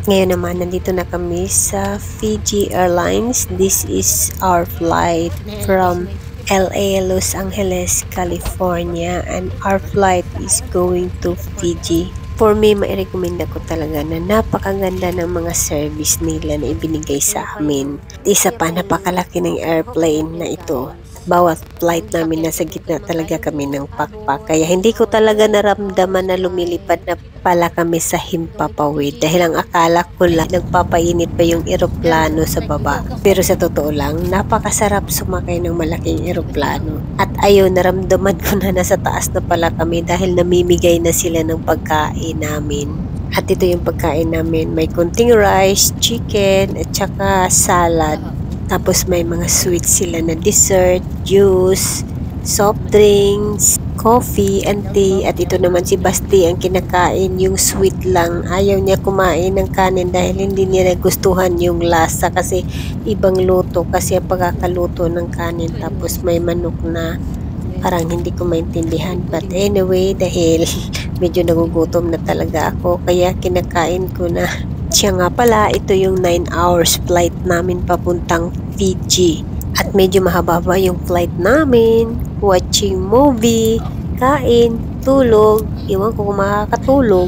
Ngayon naman, nandito na kami sa Fiji Airlines. This is our flight from LA, Los Angeles, California, and our flight is going to Fiji. For me, mairekomenda ko talaga na napakaganda ng mga service nila na ibinigay sa amin. Isa pa, napakalaki ng airplane na ito. Bawat flight namin nasa gitna talaga kami ng pakpak. Kaya hindi ko talaga naramdaman na lumilipad na pala kami sa himpapawid. Dahil ang akala ko lang nagpapainit pa yung eroplano sa baba. Pero sa totoo lang, napakasarap sumakay ng malaking eroplano. At ayun, naramdaman ko na nasa taas na pala kami dahil namimigay na sila ng pagkain namin. At ito yung pagkain namin. May konting rice, chicken, at saka salad. Tapos may mga sweets sila na dessert, juice, soft drinks, coffee, and tea. At ito naman si Basti ang kinakain yung sweet lang. Ayaw niya kumain ng kanin dahil hindi niya nagustuhan yung lasa kasi ibang luto kasi ang pagkakaluto ng kanin. Tapos may manok na parang hindi ko maintindihan. But anyway, dahil medyo nagugutom na talaga ako kaya kinakain ko na. Siya nga pala, ito yung 9 hours flight namin papuntang Fiji. At medyo mahaba yung flight namin. Watching movie, kain, tulog. Iwan ko kung makakatulog.